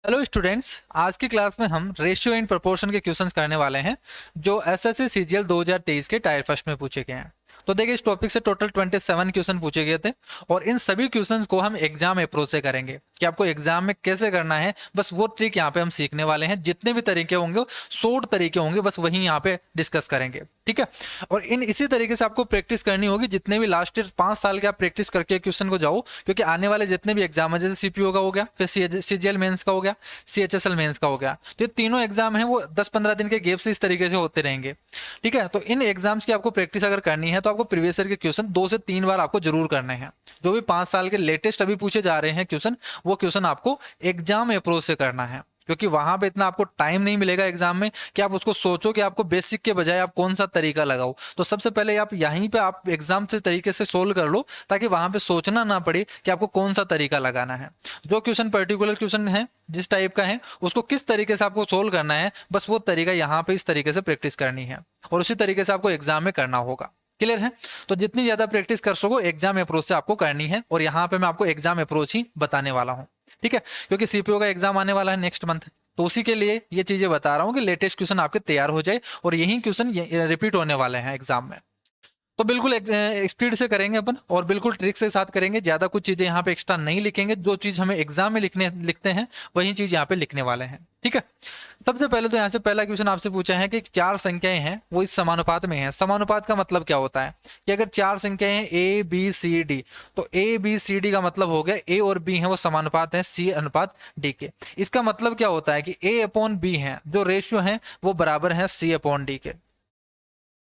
Hello students, आज की class में हम रेशियो एंड प्रोपोर्शन के क्वेश्चंस करने वाले हैं जो एसएससी सीजीएल 2023 के टायर फर्स्ट में पूछे गए हैं। तो देखिए, इस टॉपिक से टोटल 27 क्वेश्चन पूछे गए थे और इन सभी क्वेश्चंस को हम एग्जाम अप्रोच से करेंगे कि आपको एग्जाम में कैसे करना है। बस वो ट्रिक यहाँ पे हम सीखने वाले हैं। जितने भी तरीके होंगे, शॉर्ट तरीके होंगे, बस वही यहाँ पे डिस्कस करेंगे, ठीक है। और इन इसी तरीके से आपको प्रैक्टिस करनी होगी। जितने भी लास्ट ईयर 5 साल के आप प्रैक्टिस करके क्वेश्चन को जाओ, क्योंकि आने वाले जितने भी एग्जाम है, जैसे सीपीओ का हो गया, फिर सीजीएल मेंस का हो गया, सीएचएसएल मेंस का हो गया, तो ये तीनों एग्जाम हैं वो 10-15 दिन के गैप से इस तरीके से होते रहेंगे, ठीक है। तो इन एग्जाम्स की आपको प्रैक्टिस अगर करनी है तो आपको प्रीवियस ईयर के क्वेश्चन 2 से 3 बार आपको जरूर करने हैं। जो भी 5 साल के लेटेस्ट अभी पूछे जा रहे हैं क्वेश्चन, वो क्वेश्चन आपको एग्जाम अप्रोच से करना है, क्योंकि वहां पे इतना आपको टाइम नहीं मिलेगा एग्जाम में कि आप उसको सोचो कि आपको बेसिक के बजाय आप कौन सा तरीका लगाओ। तो सबसे पहले आप यहीं पे आप एग्जाम से तरीके से सोल्व कर लो, ताकि वहां पे सोचना ना पड़े कि आपको कौन सा तरीका लगाना है। जो क्वेश्चन पर्टिकुलर क्वेश्चन है, जिस टाइप का है, उसको किस तरीके से आपको सोल्व करना है, बस वो तरीका यहाँ पे इस तरीके से प्रैक्टिस करनी है और उसी तरीके से आपको एग्जाम में करना होगा। क्लियर है? तो जितनी ज्यादा प्रैक्टिस कर सको एग्जाम अप्रोच से आपको करनी है, और यहाँ पे मैं आपको एग्जाम अप्रोच ही बताने वाला हूँ, ठीक है। क्योंकि सीपीओ का एग्जाम आने वाला है नेक्स्ट मंथ, तो उसी के लिए ये चीजें बता रहा हूँ कि लेटेस्ट क्वेश्चन आपके तैयार हो जाए और यही क्वेश्चन रिपीट होने वाले हैं एग्जाम में। तो बिल्कुल स्पीड से करेंगे अपन और बिल्कुल ट्रिक के साथ करेंगे। ज्यादा कुछ चीजें यहाँ पे एक्स्ट्रा नहीं लिखेंगे। जो चीज हमें एग्जाम में लिखते हैं वही चीज यहाँ पे लिखने वाले हैं, ठीक है। सबसे पहले तो यहाँ से पहला क्वेश्चन आपसे पूछा है कि 4 संख्याएं हैं वो इस समानुपात में हैं। समानुपात का मतलब क्या होता है कि अगर 4 संख्याएं हैं ए बी सी डी, तो ए बी सी डी का मतलब हो गया ए और बी है वो समानुपात है सी अनुपात डी के। इसका मतलब क्या होता है कि ए अपॉन बी है, जो रेशियो है वो बराबर है सी अपॉन डी के।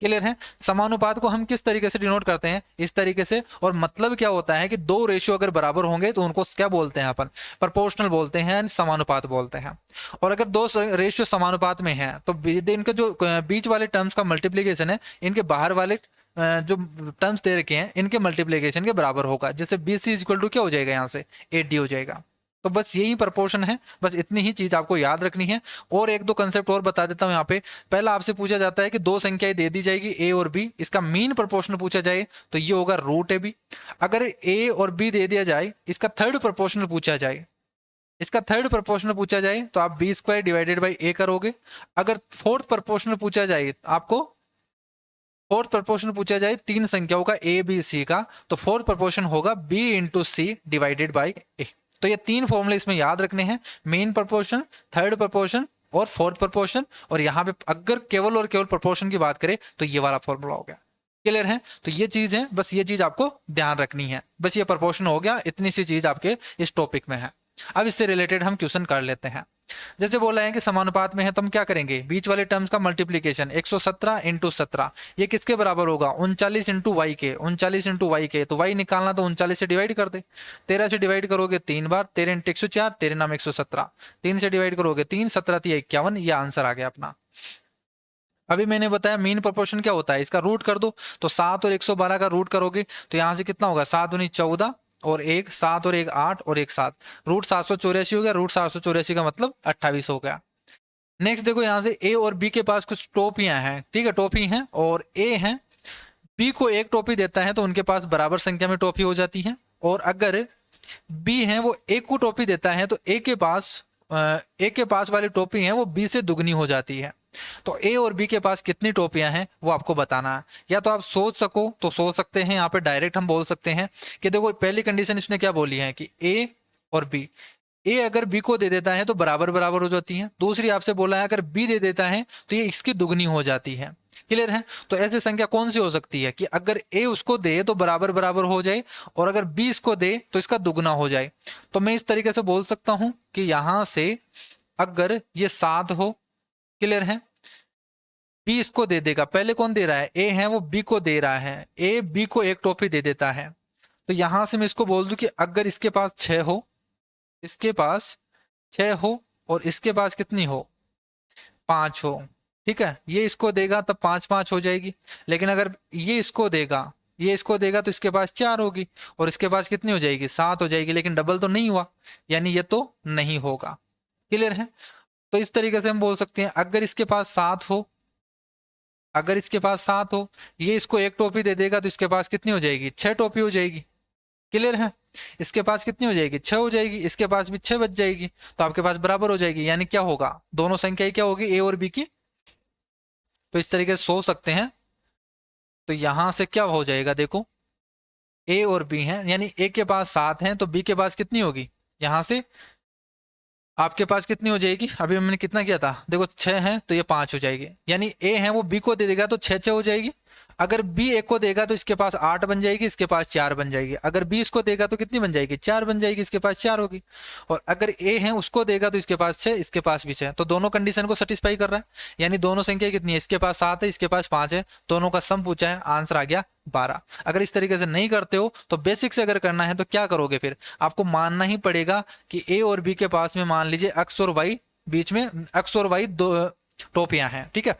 क्लियर है? समानुपात को हम किस तरीके से डिनोट करते हैं? इस तरीके से। और मतलब क्या होता है कि दो रेशियो अगर बराबर होंगे तो उनको क्या बोलते हैं अपन? प्रोपोर्शनल बोलते हैं, समानुपात बोलते हैं। और अगर दो रेशियो समानुपात में हैं तो इनके जो बीच वाले टर्म्स का मल्टीप्लीकेशन है, इनके बाहर वाले जो टर्म्स दे रखे हैं इनके मल्टीप्लीकेशन के बराबर होगा। जैसे बी सी इक्वल टू क्या हो जाएगा, यहाँ से ए डी हो जाएगा। तो बस यही प्रोपोर्शन है, बस इतनी ही चीज आपको याद रखनी है। और एक दो कंसेप्ट और बता देता हूं यहाँ पे। पहला आपसे पूछा जाता है कि दो संख्याएं दे दी जाएगी ए और बी, इसका मीन प्रोपोर्शन पूछा जाए तो ये होगा रूट ए बी। अगर ए और बी दे दिया जाए, इसका थर्ड प्रोपोर्शनल पूछा जाए, इसका थर्ड प्रोपोर्शनल पूछा जाए तो आप बी स्क्वायर डिवाइडेड बाई ए करोगे। अगर फोर्थ प्रोपोर्शनल पूछा जाए आपको, फोर्थ प्रोपोर्शन पूछा जाए 3 संख्याओं का ए बी सी का, तो फोर्थ प्रोपोर्शन होगा B into C divided by A. तो ये 3 फॉर्मूले इसमें याद रखने हैं, मेन प्रोपोर्शन, थर्ड प्रोपोर्शन और फोर्थ प्रोपोर्शन। और यहाँ पे अगर केवल और केवल प्रोपोर्शन की बात करें तो ये वाला फॉर्मूला हो गया। क्लियर है? तो ये चीज है, बस ये चीज आपको ध्यान रखनी है। बस ये प्रोपोर्शन हो गया, इतनी सी चीज आपके इस टॉपिक में है। अब इससे रिलेटेड हम क्वेश्चन कर लेते हैं। जैसे बोला है कि समानुपात में है तो हम क्या करेंगे, बीच वाले टर्म्स का मल्टीप्लीकेशन 117 इंटू 17, ये किसके बराबर होगा? 39 इंटू वाई के। 39 इंटू वाई के, तो वाई निकालना तो 39 से डिवाइड कर दे। 13 से डिवाइड करोगे 3 बार, 13 इंटू 104, 13 नाम 117। 3 से डिवाइड करोगे 3, 17 51, ये आंसर आ गया अपना। अभी मैंने बताया मीन प्रोपोर्शन क्या होता है, इसका रूट कर दो। तो 7 और 112 का रूट करोगे तो यहाँ से कितना होगा, 7 दूनी 14 और 1 7 और 1 8 और 1 7, रूट 784 हो गया। रूट 784 का मतलब 28 हो गया। नेक्स्ट देखो, यहाँ से ए और बी के पास कुछ टोपियां हैं, ठीक है, टोपी हैं, और ए है, बी को एक टोपी देता है तो उनके पास बराबर संख्या में टोपी हो जाती है। और अगर बी है वो ए को टोपी देता है तो ए के पास वाली टोपी है वो बी से दुगनी हो जाती है। तो ए और बी के पास कितनी टोपियां हैं वो आपको बताना है। या तो आप सोच सको तो सोच सकते हैं, यहाँ पे डायरेक्ट हम बोल सकते हैं कि देखो, पहली कंडीशन इसने क्या बोली है कि ए और बी, ए अगर बी को दे देता है तो बराबर बराबर हो जाती है। दूसरी आपसे बोला है अगर बी दे देता है तो ये इसकी दुगनी हो जाती है। क्लियर है? तो ऐसी संख्या कौन सी हो सकती है कि अगर ए उसको दे तो बराबर बराबर हो जाए, और अगर बी इसको दे तो इसका दुगना हो जाए। तो मैं इस तरीके से बोल सकता हूं कि यहां से अगर ये 7 हो, क्लियर है, बी इसको दे देगा। पहले कौन दे रहा है? ए है, वो बी को दे रहा है, ए बी को एक टोपी दे देता है। तो यहां से मैं इसको बोल दूं कि अगर इसके पास 6 हो, इसके पास 6 हो और इसके पास कितनी हो, 5 हो, ठीक है, ये इसको देगा तब 5 5 हो जाएगी। लेकिन अगर ये इसको देगा, ये इसको देगा तो इसके पास 4 होगी और इसके पास कितनी हो जाएगी, 7 हो जाएगी। लेकिन डबल तो नहीं हुआ, यानी ये तो नहीं होगा। क्लियर है? तो इस तरीके से हम बोल सकते हैं अगर इसके पास 7 हो, अगर इसके पास 7 हो, ये इसको एक टोपी दे देगा तो इसके पास कितनी हो जाएगी, 6 टोपी हो जाएगी। क्लियर है? इसके पास कितनी हो जाएगी, 6 हो जाएगी, इसके पास भी 6 बच जाएगी, तो आपके पास बराबर हो जाएगी। यानी क्या होगा, दोनों संख्याएं क्या होगी, ए और बी की। तो इस तरीके से सोच सकते हैं। तो यहां से क्या हो जाएगा, देखो ए और बी हैं, यानी ए के पास 7 हैं तो बी के पास कितनी होगी, यहां से आपके पास कितनी हो जाएगी, अभी हमने कितना किया था, देखो 6 है तो ये 5 हो जाएगी। यानी ए है वो बी को दे देगा तो 6 हो जाएगी। अगर बी ए को देगा तो इसके पास 8 बन जाएगी, इसके पास 4 बन जाएगी। अगर बी इसको देगा तो कितनी बन जाएगी, 4 बन जाएगी, इसके पास 4 होगी। और अगर ए है उसको देगा तो इसके पास 6, इसके पास भी 6। तो दोनों कंडीशन को सेटिस्फाई कर रहा है। यानी दोनों संख्या कितनी है, इसके पास 7 है, इसके पास 5 है, दोनों का सम पूछा है, आंसर आ गया 12। अगर इस तरीके से नहीं करते हो तो बेसिक से अगर करना है तो क्या करोगे, फिर आपको मानना ही पड़ेगा कि ए और बी के पास में मान लीजिए एक्स और वाई, बीच में एक्स और वाई दो टोपियां हैं, ठीक है।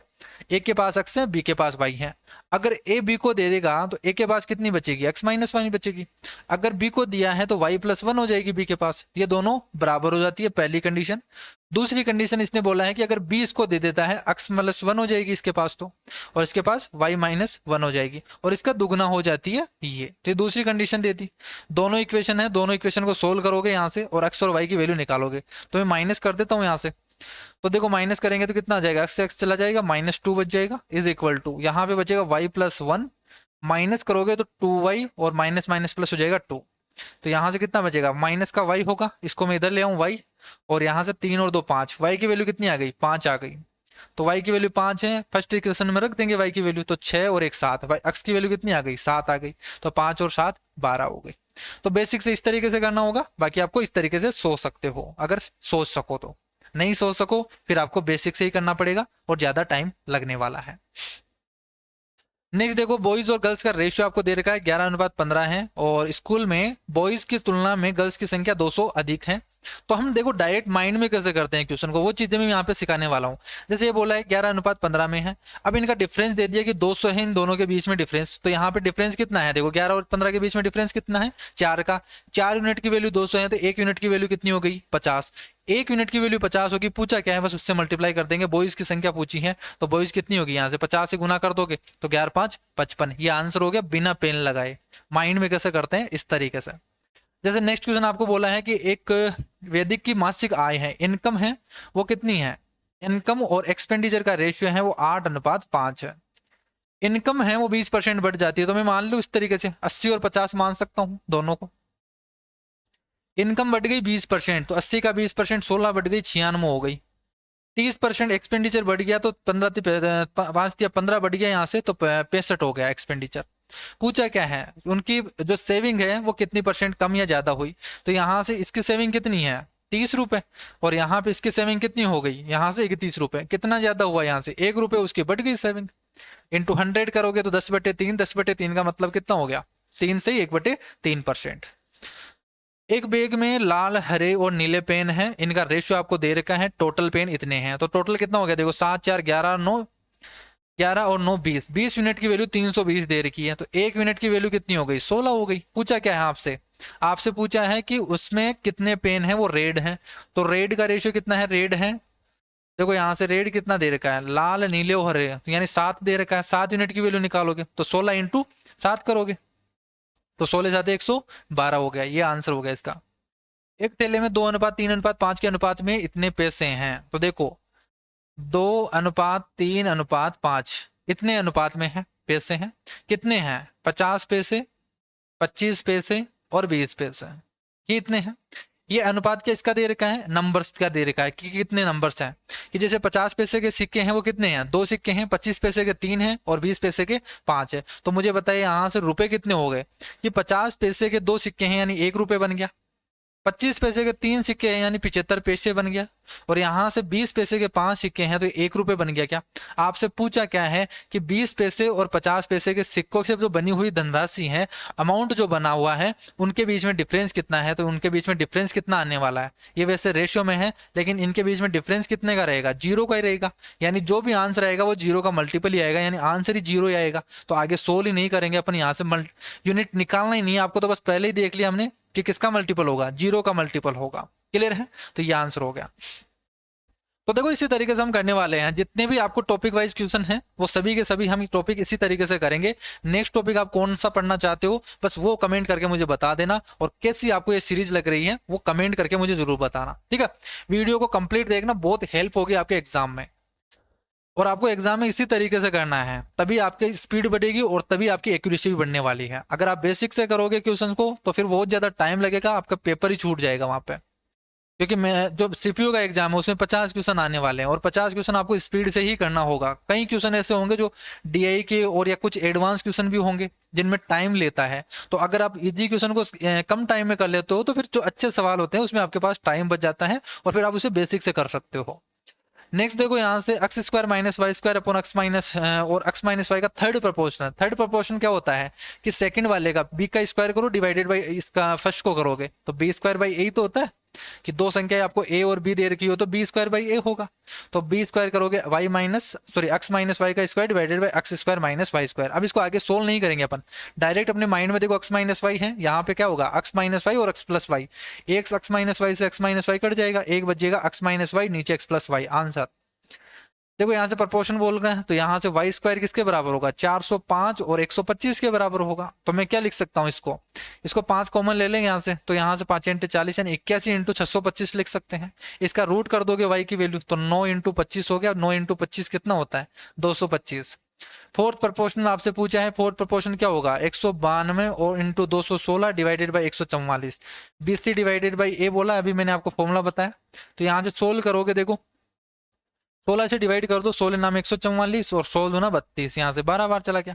ए के पास एक्स है, बी के पास वाई है। अगर ए बी को दे देगा तो ए के पास कितनी बचेगी, एक्स माइनस वाई बचेगी। अगर बी को दिया है तो वाई प्लस 1 हो जाएगी बी के पास। ये दोनों बराबर हो जाती है, पहली कंडीशन। दूसरी कंडीशन इसने बोला है कि अगर बी इसको दे देता है, एक्स प्लस 1 हो जाएगी इसके पास तो, और इसके पास वाई माइनस 1 हो जाएगी, और इसका दुगना हो जाती है ये। तो दूसरी कंडीशन देती। दोनों इक्वेशन है, दोनों इक्वेशन को सोल्व करोगे यहाँ से और एक्स और वाई की वैल्यू निकालोगे। तो मैं माइनस कर देता हूँ यहाँ से। तो देखो माइनस करेंगे तो कितना आ जाएगा, एक्स से एक्स चला जाएगा, -2 बच जाएगा, इज इक्वल टू यहाँ पे बचेगा वाई प्लस 1, माइनस करोगे तो 2y और माइनस माइनस प्लस हो जाएगा 2। तो यहाँ से कितना बचेगा, माइनस का y होगा, इसको मैं इधर ले आऊँ y, और यहाँ से 3 और 2 5, y की वैल्यू कितनी आ गई, 5 आ गई। तो y की वैल्यू 5 है, फर्स्ट इक्वेशन में रख देंगे y की वैल्यू, तो 6 और 1 7, x की वैल्यू कितनी आ गई, 7 आ गई। तो 5 और 7 12 हो गई। तो बेसिक से इस तरीके से करना होगा, बाकी आपको इस तरीके से सोच सकते हो अगर सोच सको तो। नहीं सोच सको फिर आपको बेसिक से ही करना पड़ेगा और ज्यादा टाइम लगने वाला है। नेक्स्ट देखो, बॉयज और गर्ल्स का रेशियो आपको दे रखा है 11:15 है, और स्कूल में बॉयज की तुलना में गर्ल्स की संख्या 200 अधिक है। तो हम देखो डायरेक्ट माइंड में कैसे करते हैं क्वेश्चन को, वो चीजें मैं यहाँ पे सिखाने वाला हूँ। जैसे ये बोला है 11:15 में है, अब इनका डिफरेंस दे दिया कि 200 है इन दोनों के बीच में डिफरेंस। तो यहाँ पे डिफरेंस कितना है, देखो 11 और 15 के बीच में डिफरेंस कितना है, 4 का। 4 यूनिट की वैल्यू 200 है तो 1 यूनिट की वैल्यू कितनी हो गई, 50। 1 यूनिट की वैल्यू 50 होगी, पूछा क्या है बस उससे मल्टीप्लाई कर देंगे। बॉयज की संख्या पूछी है तो बॉयज कितनी होगी, यहाँ से 50 से गुना कर दोगे तो 11 5 55। ये आंसर हो गया बिना पेन लगाए। माइंड में कैसे करते हैं, इस तरीके से। जैसे नेक्स्ट क्वेश्चन आपको बोला है कि एक वैदिक की मासिक आय है, इनकम है, वो कितनी है, इनकम और एक्सपेंडिचर का रेशियो है वो 8:5 है। इनकम है वो 20% बढ़ जाती है, तो मैं मान लूँ इस तरीके से 80 और 50 मान सकता हूँ दोनों को। इनकम बढ़ गई 20%, तो 80 का 20% 16 बढ़ गई, 96 हो गई। 30% एक्सपेंडिचर बढ़ गया तो 15 बढ़ गया यहाँ से, तो 65 हो गया एक्सपेंडिचर। पूछा क्या है, उनकी जो सेविंग है वो कितनी परसेंट कम या ज्यादा हुई। तो यहाँ से इसकी सेविंग कितनी है, 30 रुपए, और यहाँ पे इसकी सेविंग कितनी हो गई, यहाँ से 31 रुपए। कितना ज्यादा हुआ, यहाँ से 1 रुपए उसकी बढ़ गई सेविंग। इंटू 100 करोगे तो 10/3, 10/3 का मतलब कितना हो गया, 3 से 1/3%। एक बैग में लाल, हरे और नीले पेन है, इनका रेशियो आपको दे रखा है, टोटल पेन इतने हैं। तो टोटल कितना हो गया, देखो 7 4 11 9, 11 और 9 20, 20 यूनिट की वैल्यू 320 दे रखी है, तो 1 यूनिट की वैल्यू कितनी हो गई, 16 हो गई। पूछा क्या है आपसे, आपसे पूछा है कि उसमें कितने पेन है, वो रेड है। तो रेड का रेशियो कितना है, रेड है, देखो यहाँ से रेड कितना दे रखा है, लाल नीले और हरे, तो यानी 7 दे रखा है। 7 यूनिट की वैल्यू निकालोगे तो 16 इंटू 7 करोगे तो 16 7 112 हो गया। ये आंसर हो गया इसका। एक थैले में 2:3:5 के अनुपात में इतने पैसे हैं। तो देखो 2:3:5 इतने अनुपात में है, पैसे हैं कितने हैं, 50 पैसे, 25 पैसे और 20 पैसे, ये इतने हैं। ये अनुपात क्या इसका दे रखा है, नंबर्स का दे रखा है कि कितने नंबर्स हैं। कि जैसे 50 पैसे के सिक्के हैं वो कितने हैं, 2 सिक्के हैं, 25 पैसे के 3 हैं और 20 पैसे के 5 है। तो मुझे बताइए यहाँ से रुपए कितने हो गए। ये 50 पैसे के 2 सिक्के हैं यानी 1 रुपए बन गया, 25 पैसे के 3 सिक्के हैं यानी 75 पैसे बन गया, और यहाँ से 20 पैसे के 5 सिक्के हैं तो 1 रुपए बन गया। क्या आपसे पूछा क्या है कि 20 पैसे और 50 पैसे के सिक्कों से जो बनी हुई धनराशि है, अमाउंट जो बना हुआ है, उनके बीच में डिफरेंस कितना है। तो उनके बीच में डिफरेंस कितना आने वाला है, ये वैसे रेशियो में है लेकिन इनके बीच में डिफरेंस कितने का रहेगा, 0 का ही रहेगा। यानी जो भी आंसर आएगा वो 0 का मल्टीपल ही आएगा, यानी आंसर ही 0 ही आएगा। तो आगे सोल्व ही नहीं करेंगे अपन, यहाँ से यूनिट निकालना ही नहीं है आपको, तो बस पहले ही देख लिया हमने कि किसका मल्टीपल होगा, 0 का मल्टीपल होगा। क्लियर है, तो ये आंसर हो गया। तो देखो इसी तरीके से हम करने वाले हैं, जितने भी आपको टॉपिक वाइज क्वेश्चन हैं वो सभी के सभी हम टॉपिक इसी तरीके से करेंगे। नेक्स्ट टॉपिक आप कौन सा पढ़ना चाहते हो बस वो कमेंट करके मुझे बता देना, और कैसी आपको ये सीरीज लग रही है वो कमेंट करके मुझे जरूर बताना, ठीक है। वीडियो को कंप्लीट देखना, बहुत हेल्प होगी आपके एग्जाम में, और आपको एग्जाम में इसी तरीके से करना है, तभी आपकी स्पीड बढ़ेगी और तभी आपकी एक्यूरेसी भी बढ़ने वाली है। अगर आप बेसिक से करोगे क्वेश्चन को तो फिर बहुत ज़्यादा टाइम लगेगा, आपका पेपर ही छूट जाएगा वहाँ पे, क्योंकि मैं जो सीपीयू का एग्जाम है उसमें 50 क्वेश्चन आने वाले हैं, और 50 क्वेश्चन आपको स्पीड से ही करना होगा। कई क्वेश्चन ऐसे होंगे जो डीआई के और या कुछ एडवांस क्वेश्चन भी होंगे जिनमें टाइम लेता है, तो अगर आप इजी क्वेश्चन को कम टाइम में कर लेते हो तो फिर जो अच्छे सवाल होते हैं उसमें आपके पास टाइम बच जाता है, और फिर आप उसे बेसिक से कर सकते हो। नेक्स्ट देखो यहाँ से X square minus Y square upon X minus और एक्स माइनस वाई का थर्ड प्रपोर्शन। थर्ड प्रपोर्शन क्या होता है कि सेकंड वाले का बी का स्क्वायर करो डिवाइडेड बाई इसका फर्स्ट को करोगे तो बी स्क्वायर बाई ए तो होता है कि दो संख्या आपको ए और बी दे रखी हो तो बी स्क्वायर बाई ए होगा। तो बी स्क्वायर करोगे Y minus sorry X minus Y का square divided by X square minus Y square. अब इसको आगे सोल्व नहीं करेंगे अपन, डायरेक्ट अपने माइंड में देखो एक्स माइनस वाई है, यहाँ पे क्या होगा एक्स माइनस वाई और एक्स प्लस वाई, एक एक्स माइनस वाई से एक्स माइनस वाई कट जाएगा, एक बचेगा एक्स माइनस वाई नीचे एक्स प्लस वाई। आंसर देखो यहाँ से प्रपोर्शन बोल रहे हैं तो यहाँ से वाई स्क्वायर किसके बराबर होगा 405 और 125 के बराबर होगा। तो मैं क्या लिख सकता हूँ इसको, इसको 5 कॉमन ले लेंगे यहाँ से, तो यहाँ से 5 इंटू 40 यानी 81 इंटू 625 लिख सकते हैं। इसका रूट कर दोगे वाई की वैल्यू तो 9 इंटू 25 हो गया, 9 इंटू 25 कितना होता है 225। फोर्थ प्रपोर्शन आपसे पूछा है, फोर्थ प्रपोर्शन क्या होगा 192 और into 216 divided by 144। BC divided by A बोला, अभी मैंने आपको फॉर्मूला बताया। तो यहाँ से सोल्व करोगे, देखो 16 से डिवाइड कर दो, 16 नाम 144 और 16 दूना 32, यहाँ से 12 बार चला गया।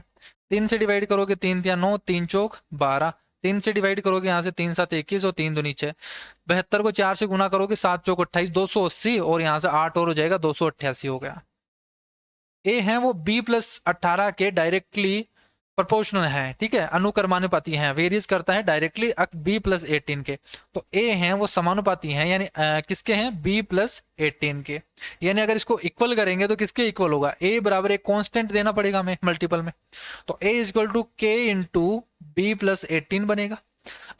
3 से डिवाइड करोगे 3 तिया 9, 3 चौक 12, 3 से डिवाइड करोगे यहाँ से 3 7 21 और 3 दूनी 6, 72 को 4 से गुना करोगे 7 चौक 28, 280 और यहाँ से 8 और हो जाएगा 288 हो गया। ए है वो बी प्लस 18 के डायरेक्टली प्रोपोर्शनल है, ठीक है, अनुक्रमानुपाती हैं, वेरियस करता है डायरेक्टली बी प्लस 18 के। तो ए हैं वो समानुपाती हैं, यानी किसके हैं बी प्लस 18 के, यानी अगर इसको इक्वल करेंगे तो किसके इक्वल होगा ए बराबर एक कांस्टेंट देना पड़ेगा हमें मल्टीपल में, तो ए इज इक्वल टू के इंटू बी प्लस 18 बनेगा।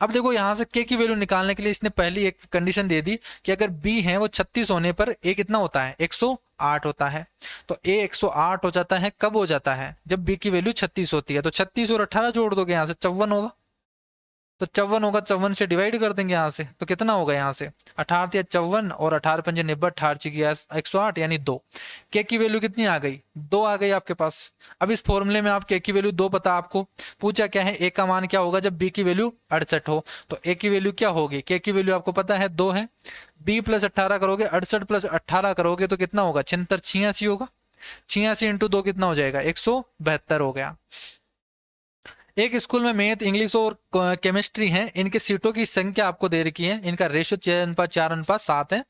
अब देखो यहां से के की वैल्यू निकालने के लिए इसने पहली एक कंडीशन दे दी कि अगर बी है वो 36 होने पर ए कितना होता है 108 होता है। तो ए 108 हो जाता है, कब हो जाता है जब बी की वैल्यू 36 होती है। तो 36 और 18 जोड़ दोगे यहाँ से 54 होगा, तो 54 होगा, 54 से डिवाइड कर देंगे यहाँ से, तो कितना होगा यहाँ से 18 या 54 और 18 पंजे 90, 18 गया 108 यानी 2। के की वैल्यू कितनी आ गई 2 आ गई आपके पास। अब इस फॉर्मूले में आप के की वैल्यू 2 पता आपको, पूछा क्या है ए का मान क्या होगा जब बी की वैल्यू 68 हो, तो ए की वैल्यू क्या होगी, के की वैल्यू आपको पता है 2 है, बी प्लस 18 करोगे 68 प्लस 18 करोगे तो कितना होगा 76 86 होगा, 86 इंटू 2 कितना हो जाएगा 172 हो गया। एक स्कूल में मैथ इंग्लिश और केमिस्ट्री है, इनके सीटों की संख्या आपको दे रखी है, इनका रेशियो 4:4:7 है,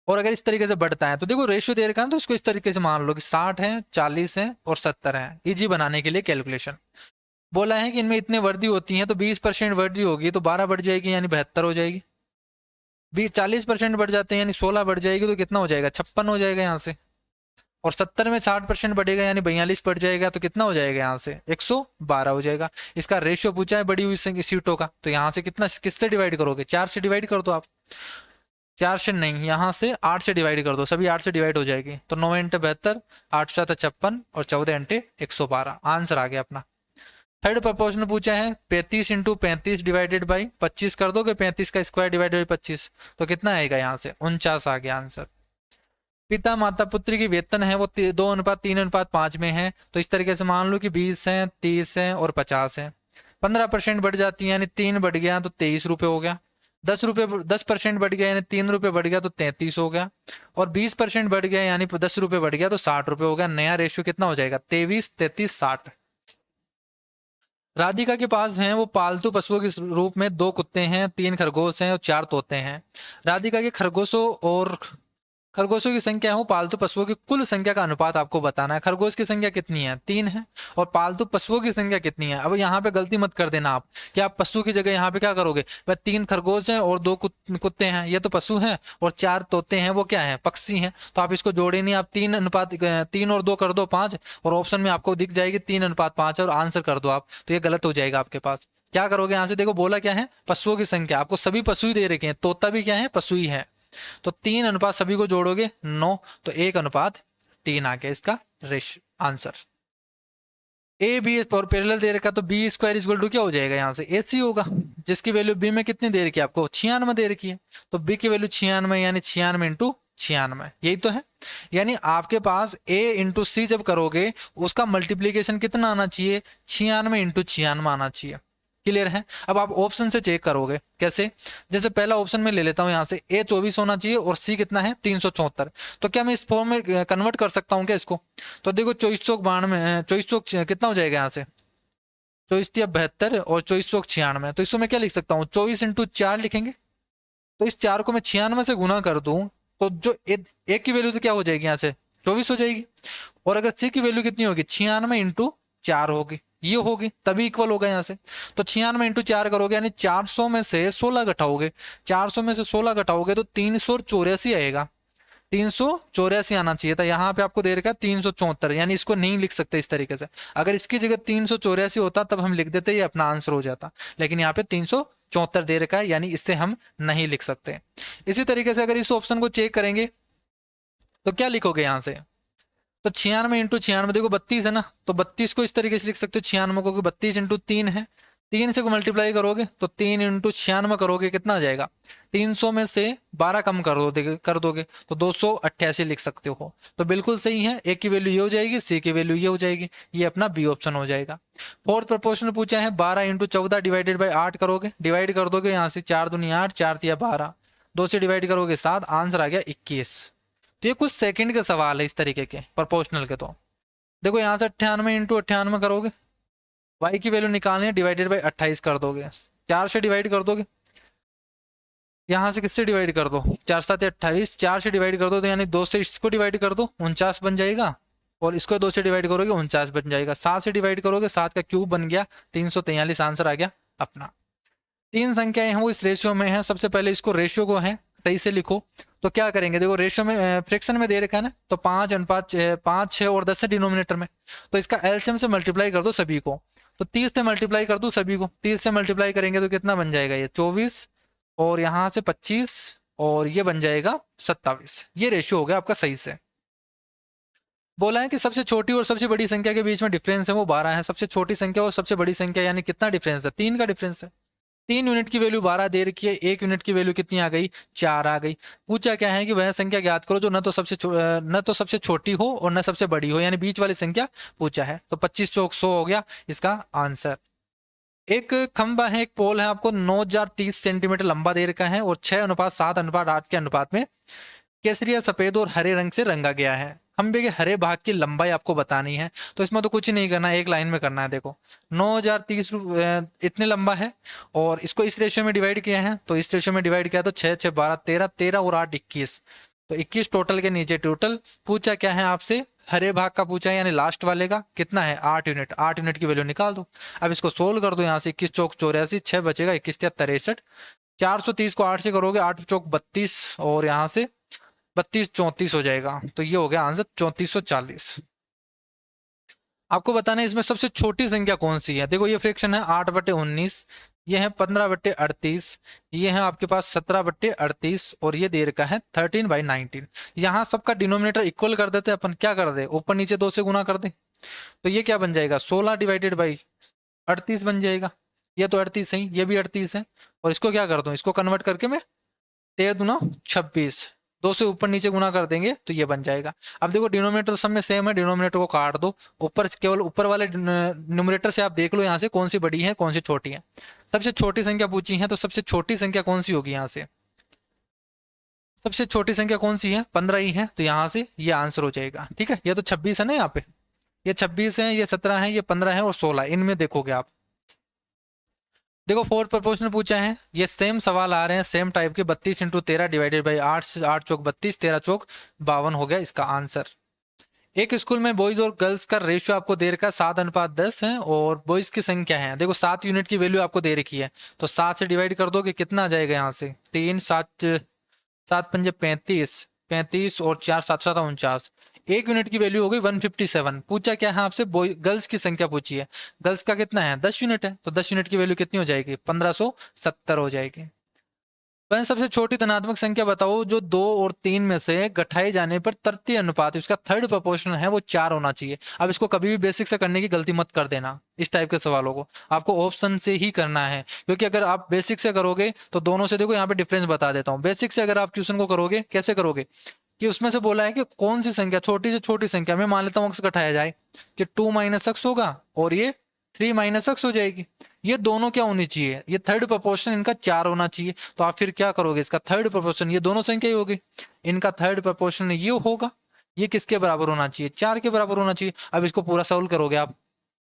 और अगर इस तरीके से बढ़ता है तो देखो रेशियो दे रखा है तो इसको इस तरीके से मान लो कि 60 है 40 है और 70 है, इजी बनाने के लिए कैलकुलेशन बोला है कि इनमें इतने वृद्धि होती है तो 20% वृद्धि होगी तो 12 बढ़ जाएगी यानी 72 हो जाएगी, 40% बढ़ जाते हैं यानी 16 बढ़ जाएगी तो कितना हो जाएगा 56 हो जाएगा यहाँ से, और 70 में 60% बढ़ेगा यानी 42 बढ़ जाएगा तो कितना हो जाएगा यहाँ से 112 हो जाएगा। इसका रेशियो पूछा है बड़ी हुई सीटों का, तो यहाँ से कितना किससे डिवाइड करोगे 4 से डिवाइड कर दो आप, 4 से नहीं यहाँ से 8 से डिवाइड कर दो, सभी 8 से डिवाइड हो जाएगी, तो 9 इंटू 72 8 7 56 और 14 इंटू 112 आंसर आ गया अपना। थर्ड प्रपोर्शन पूछा है 35 इंटू 35 डिवाइडेड बाई 25 कर दोगे, 35 का स्क्वायर डिवाइडेड बाई 25 तो कितना आएगा यहाँ से 49 आ गया आंसर। पिता माता पुत्री की वेतन है वो 2:3:5 में है, तो इस तरीके से मान लो कि 20 है 30 है और 50 है, 15% बढ़ जाती है यानी 3 बढ़ गया तो 23 रुपये हो गया, 10% बढ़ गया यानी 3 रुपये बढ़ गया तो 33 हो गया, और 20% बढ़ गया यानी 10 रुपये बढ़ गया तो 60 रुपये हो गया। नया रेशियो कितना हो जाएगा 23 33 60। राधिका के पास हैं वो पालतू पशुओं के रूप में 2 कुत्ते हैं 3 खरगोश हैं और 4 तोते हैं। राधिका के खरगोशों की संख्या हो पालतू पशुओं की कुल संख्या का अनुपात आपको बताना है। खरगोश की संख्या कितनी है 3 है, और पालतू पशुओं की संख्या कितनी है। अब यहाँ पे गलती मत कर देना आप कि आप पशु की जगह यहाँ पे क्या करोगे, भाई 3 खरगोश हैं और 2 कुत्ते हैं, ये तो पशु हैं, और 4 तोते हैं वो क्या है पक्षी हैं, तो आप इसको जोड़े नहीं, आप 3 और 2 कर दो 5, और ऑप्शन में आपको दिख जाएगी 3:5 और आंसर कर दो आप, तो ये गलत हो जाएगा आपके पास। क्या करोगे यहाँ से, देखो बोला क्या है पशुओं की संख्या, आपको सभी पशु ही दे रखे हैं, तोता भी क्या है पशु ही है, तो 3 अनुपात सभी को जोड़ोगे 9, तो 1:3 आ गया इसका आंसर। ए बी और पैरेलल दे रखा, तो बी स्क्वायर इक्वल टू क्या हो जाएगा, यहाँ से AC होगा, जिसकी वैल्यू बी में कितनी दे रखी है आपको, 96 दे रखी है, तो बी की वैल्यू 96 यानी 96 इंटू 96, यही तो है। यानी आपके पास A इंटू सी जब करोगे उसका मल्टीप्लीकेशन कितना आना चाहिए, 96 इंटू 96 आना चाहिए। क्लियर है। अब आप ऑप्शन से चेक करोगे कैसे, जैसे पहला ऑप्शन में ले लेता हूं, यहाँ से A 24 होना चाहिए और C कितना है 374, तो क्या मैं इस फॉर्म में कन्वर्ट कर सकता हूँ क्या इसको, तो देखो 24 चौक 92, 24 चौक कितना हो जाएगा, यहाँ से 24 72 और 24 चौक 96, तो इसको मैं क्या लिख सकता हूँ, 24 इंटू 4 लिखेंगे, तो इस 4 को मैं 96 से गुना कर दूं तो जो एक की वैल्यू तो क्या हो जाएगी, यहाँ से 24 हो जाएगी, और अगर C की वैल्यू कितनी होगी, 96 इंटू 4 होगी, ये होगी, तभी इक्वल होगा यहाँ से। तो 96 इंटू 4 करोगे यानी 400 में से 16 घटाओगे, 400 में से 16 घटाओगे तो 384 आएगा, 384 आना चाहिए था, यहाँ पे आपको दे रखा है 374, यानी इसको नहीं लिख सकते इस तरीके से। अगर इसकी जगह 384 होता तब हम लिख देते, ये अपना आंसर हो जाता, लेकिन यहाँ पे 374 दे रखा है, यानी इससे हम नहीं लिख सकते। इसी तरीके से अगर इस ऑप्शन को चेक करेंगे तो क्या लिखोगे यहाँ से, तो 96 इंटू 96 देखो 32 है ना, तो 32 को इस तरीके से लिख सकते हो 96 को, 32 इंटू 3 है, 3 से को मल्टीप्लाई करोगे तो 3 इंटू 96 करोगे कितना आ जाएगा, 300 में से 12 कम कर दोगे तो 288 लिख सकते हो। तो बिल्कुल सही है, ए की वैल्यू ये हो जाएगी, सी की वैल्यू ये हो जाएगी, ये अपना बी ऑप्शन हो जाएगा। फोर्थ प्रपोर्शन पूछा है 12 इंटू 14 डिवाइडेड बाई 8 करोगे, डिवाइड कर दोगे यहाँ से 4 दूनी 8, 4 तिया 12, 2 से डिवाइड करोगे 7, आंसर आ गया 21। तो ये कुछ सेकंड का सवाल है इस तरीके के प्रोपोर्शनल के। तो देखो यहाँ से 98 इंटू 98 करोगे, y की वैल्यू निकालनी है, डिवाइडेड बाई 28 कर दोगे, 4 से डिवाइड कर दोगे, यहाँ से किससे डिवाइड कर दो, 4 7 28, 4 से डिवाइड कर दो तो यानी 2 से इसको डिवाइड कर दो 49 बन जाएगा, और इसको 2 से डिवाइड करोगे 49 बन जाएगा, 7 से डिवाइड करोगे 7 का क्यूब बन गया 343, आंसर आ गया अपना। 3 संख्याएं हैं वो इस रेशियो में है, सबसे पहले इसको रेशियो को है सही से लिखो, तो क्या करेंगे, देखो रेशियो में फ्रैक्शन में दे रखा है ना, तो 5 6 और 10 है डिनोमिनेटर में, तो इसका एलसीएम से मल्टीप्लाई कर दो सभी को, तो 30 से मल्टीप्लाई कर दो सभी को, 30 से मल्टीप्लाई करेंगे तो कितना बन जाएगा, ये 24 और यहाँ से 25 और ये बन जाएगा 27, ये रेशियो हो गया आपका सही से। बोला है कि सबसे छोटी और सबसे बड़ी संख्या के बीच में डिफरेंस है वो 12 है, सबसे छोटी संख्या और सबसे बड़ी संख्या यानी कितना डिफरेंस है, 3 का डिफरेंस है, 3 यूनिट की वैल्यू 12 दे रखी है, 1 यूनिट की वैल्यू कितनी आ गई, 4 आ गई। पूछा क्या है कि वह संख्या ज्ञात करो जो न तो सबसे छोटी हो और न सबसे बड़ी हो, यानी बीच वाली संख्या पूछा है, तो 25 चौक 100 हो गया इसका आंसर। एक खंबा है, एक पोल है, आपको 9030 सेंटीमीटर लंबा दे रखा है और 6:7:8 के अनुपात में केसरिया सफेद और हरे रंग से रंगा गया है। खंबे के हरे भाग की लंबाई आपको बतानी है, तो इसमें तो कुछ ही नहीं करना, एक लाइन में करना है। देखो 9030 इतने लंबा है और इसको इस रेशियो में डिवाइड किया है, तो इस रेशियो में डिवाइड किया तो 6 6 12 13, 13 और 8 21, तो 21 टोटल के नीचे टोटल। पूछा क्या है आपसे, हरे भाग का पूछा है, यानी लास्ट वाले का कितना है 8 यूनिट, 8 यूनिट की वैल्यू निकाल दो। अब इसको सोल्व कर दो, यहाँ से 21 चौक 84, 6 बचेगा 21 तिया 63, 430 को 8 से करोगे 8 चौक 32 और यहाँ से 32 34 हो जाएगा, तो ये हो गया आंसर 3440। आपको बताना है इसमें सबसे छोटी संख्या कौन सी है। देखो ये फ्रैक्शन है 8/19, ये है 15/38, ये है आपके पास 17/38 और ये दे रखा है 13/19। यहाँ सबका डिनोमिनेटर इक्वल कर देते हैं अपन, क्या कर दे ऊपर नीचे 2 से गुना कर दे, तो ये क्या बन जाएगा 16/38 बन जाएगा। ये तो 38 है, ये भी 38 है, और इसको क्या कर दूं, इसको कन्वर्ट करके मैं 13 दूना 26, 2 से ऊपर नीचे गुना कर देंगे तो ये बन जाएगा। अब देखो डिनोमिनेटर सब में सेम है, डिनोमिनेटर को काट दो, ऊपर केवल ऊपर वाले न्यूमरेटर से आप देख लो यहाँ से कौन सी बड़ी है कौन सी छोटी है। सबसे छोटी संख्या पूछी है, तो सबसे छोटी संख्या कौन सी होगी, यहाँ से सबसे छोटी संख्या कौन सी है 15 ही है, तो यहाँ से ये आंसर हो जाएगा। ठीक है, ये तो 26 है ना, यहाँ पे ये 26 है, ये 17 है, ये 15 है और 16, इनमें देखोगे आप। देखो फोर्थ प्रपोर्शनल पूछा है, ये सेम सवाल आ रहे हैं सेम टाइप के, 32 इंटू 13 डिवाइडेड बाई 8 से 8 चौक 32, 13 चौक 52 हो गया इसका आंसर। एक स्कूल में बॉयज और गर्ल्स का रेशियो आपको दे रखा है 7:10 है और बॉयज की संख्या है, देखो 7 यूनिट की वैल्यू आपको दे रखी है, तो 7 से डिवाइड कर दोगे कितना आ जाएगा, यहाँ से 3 7 7 पंजे 35, 35 और 4 7 7 49, 1 यूनिट की वैल्यू हो गई 157। पूछा क्या है आपसे, गर्ल्स की संख्या पूछी है, गर्ल्स का कितना है 10 यूनिट है, तो 10 यूनिट की वैल्यू कितनी हो जाएगी 1570 हो जाएगी। वह सबसे छोटी धनात्मक संख्या बताओ जो 2 और 3 में से घटाए जाने पर तृतीय अनुपात उसका थर्ड प्रोपोर्शन है वो 4 होना चाहिए। अब इसको कभी भी बेसिक से करने की गलती मत कर देना, इस टाइप के सवालों को आपको ऑप्शन से ही करना है, क्योंकि अगर आप बेसिक से करोगे तो दोनों से, देखो यहाँ पे डिफरेंस बता देता हूँ। बेसिक से अगर आप क्वेश्चन को करोगे, कैसे करोगे कि उसमें से बोला है कि कौन सी संख्या, छोटी से छोटी संख्या में मान लेता हूँ अक्स घटाया जाए कि 2 माइनस एक्स होगा और ये 3 माइनस एक्स हो जाएगी। ये दोनों क्या होनी चाहिए, ये थर्ड प्रोपोर्शन इनका 4 होना चाहिए। तो आप फिर क्या करोगे, इसका थर्ड प्रोपोर्शन ये दोनों संख्या ही होगी, इनका थर्ड प्रोपोर्शन ये होगा, ये किसके बराबर होना चाहिए, 4 के बराबर होना चाहिए। अब इसको पूरा सोल्व करोगे आप,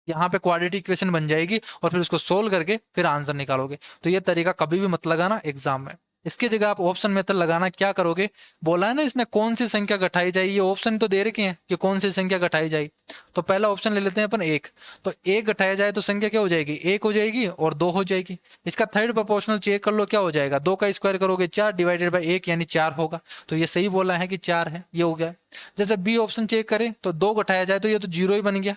यहाँ पे क्वाड्रेटिक इक्वेशन बन जाएगी और फिर उसको सोल्व करके फिर आंसर निकालोगे। तो ये तरीका कभी भी मत लगाना एग्जाम में। इसकी जगह आप ऑप्शन मेथड लगाना, क्या करोगे, बोला है ना इसने कौन सी संख्या घटाई जाए, ये ऑप्शन तो दे रखे हैं कि कौन सी संख्या घटाई जाए। तो पहला ऑप्शन ले लेते हैं अपन 1, तो 1 घटाया जाए तो संख्या क्या हो जाएगी, 1 हो जाएगी और 2 हो जाएगी। इसका थर्ड प्रोपोर्शनल चेक कर लो, क्या हो जाएगा, 2 का स्क्वायर करोगे 4 डिवाइडेड बाई 1 यानी 4 होगा। तो ये सही बोला है कि 4 है, ये हो गया। जैसे बी ऑप्शन चेक करें तो 2 घटाया जाए तो ये तो 0 ही बन गया,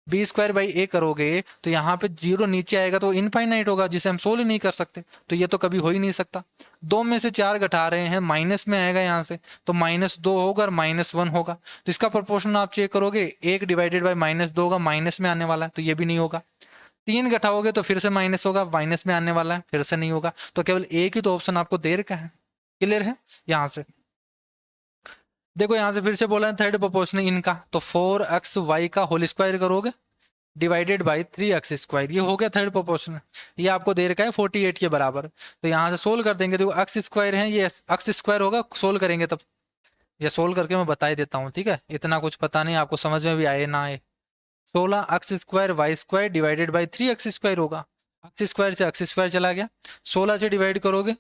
बी स्क्वायर बाई ए करोगे तो यहाँ पे 0 नीचे आएगा तो इनफाइनाइट होगा, जिसे हम सोल्व ही नहीं कर सकते, तो ये तो कभी हो ही नहीं सकता। 2 में से 4 घटा रहे हैं, माइनस में आएगा यहाँ से, तो -2 होगा और -1 होगा। तो इसका प्रोपोर्शन आप चेक करोगे, 1 डिवाइडेड बाई -2 होगा, माइनस में आने वाला है, तो ये भी नहीं होगा। 3 घटाओगे तो फिर से माइनस होगा, माइनस में आने वाला है, फिर से नहीं होगा। तो केवल एक ही तो ऑप्शन आपको दे रखा है। क्लियर है। यहाँ से देखो, यहाँ से फिर से बोला है थर्ड प्रोपोर्शन इनका, तो 4xy का होल स्क्वायर करोगे डिवाइडेड बाई 3x स्क्वायर, ये हो गया थर्ड प्रोपोर्शन। ये आपको दे रखा है 48 के बराबर। तो यहाँ से सोल्व कर देंगे, देखो x स्क्वायर है, ये x स्क्वायर होगा, सोल्व करेंगे तब। ये सोल्व करके मैं बता ही देता हूँ, ठीक है, इतना कुछ पता नहीं, आपको समझ में भी आए ना आए। 16x square Y square divided by 3x square होगा, x स्क्वायर से x स्क्वायर चला गया, 16 से डिवाइड करोगे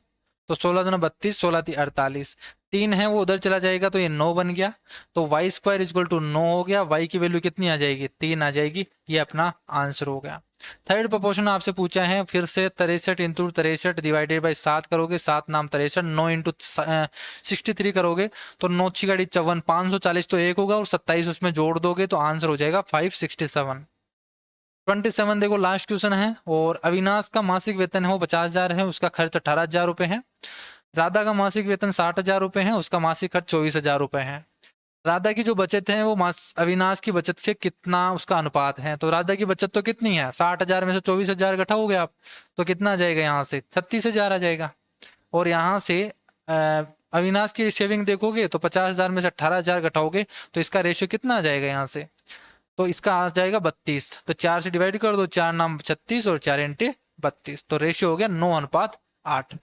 तो 16 दूना 32, 16 × 48, 3 है वो उधर चला जाएगा तो ये 9 बन गया। तो वाई स्क्वायर इक्वल टू 9 हो गया, वाई की वैल्यू कितनी आ जाएगी, 3 आ जाएगी। ये अपना आंसर हो गया। थर्ड प्रोपोर्शन आपसे पूछा है फिर से 63 इंटू 63 डिवाइडेड बाई 7 करोगे, 7 नाम 63, 9 इंटू 63 करोगे तो 9 6 54, 540 तो एक होगा और 27 उसमें जोड़ दोगे तो आंसर हो जाएगा 567। 27 देखो लास्ट क्वेश्चन है, और अविनाश का मासिक वेतन है वो 50,000 है, उसका खर्च 18,000 रुपये है। राधा का मासिक वेतन 60,000 रुपये है, उसका मासिक खर्च 24,000 रुपये है। राधा की जो बचत है वो अविनाश की बचत से कितना उसका अनुपात है, तो राधा की बचत तो कितनी है, 60,000 में से 24,000 घटाओगे आप तो कितना आ जाएगा, यहाँ से 36,000 आ जाएगा। और यहाँ से अविनाश की सेविंग देखोगे तो 50,000 में से 18,000 घटाओगे तो इसका रेशियो कितना आ जाएगा, यहाँ से तो इसका आ जाएगा 32। तो 4 से डिवाइड कर दो, 4 नाम 36 और 4 इंटे 32, तो रेशियो हो गया 9:8।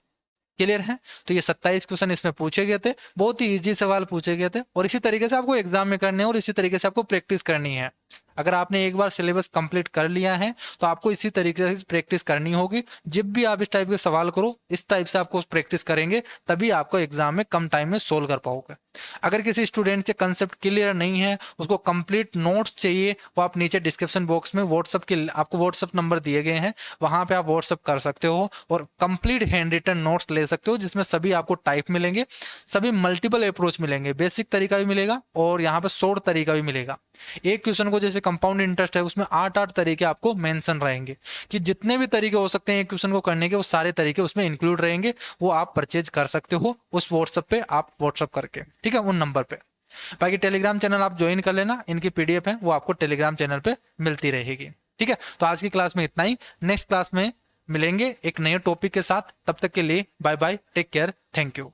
क्लियर है। तो ये 27 क्वेश्चन इसमें पूछे गए थे, बहुत ही इजी सवाल पूछे गए थे, और इसी तरीके से आपको एग्जाम में करने हैं और इसी तरीके से आपको प्रैक्टिस करनी है। अगर आपने एक बार सिलेबस कंप्लीट कर लिया है तो आपको इसी तरीके से प्रैक्टिस करनी होगी। जब भी आप इस टाइप के सवाल करो, इस टाइप से आपको प्रैक्टिस करेंगे तभी आपको एग्जाम में कम टाइम में सोल्व कर पाओगे। अगर किसी स्टूडेंट के कंसेप्ट क्लियर नहीं है, उसको कंप्लीट नोट्स चाहिए, वो आप नीचे डिस्क्रिप्शन बॉक्स में व्हाट्सअप के आपको व्हाट्सअप नंबर दिए गए हैं, वहां पे आप व्हाट्सअप कर सकते हो और कंप्लीट हैंड रिटन नोट्स ले सकते हो, जिसमें सभी आपको टाइप मिलेंगे, सभी मल्टीपल अप्रोच मिलेंगे, बेसिक तरीका भी मिलेगा और यहाँ पे शॉर्ट तरीका भी मिलेगा। एक क्वेश्चन को जैसे कंपाउंड इंटरेस्ट है, उसमें 8 तरीके आपको मेंशन रहेंगे कि जितने भी तरीके हो सकते हैं एक क्वेश्चन को करने के, वो सारे तरीके उसमें इंक्लूड रहेंगे। वो आप परचेज कर सकते हो उस व्हाट्सएप पे, आप व्हाट्सएप करके, ठीक है, उन नंबर पे। बाकी टेलीग्राम चैनल आप ज्वाइन कर लेना, इनकी पीडीएफ है वो आपको टेलीग्राम चैनल पे मिलती रहेगी। ठीक है, तो आज की क्लास में इतना ही, नेक्स्ट क्लास में मिलेंगे एक नए टॉपिक के साथ। तब तक के लिए bye bye, take care, thank you.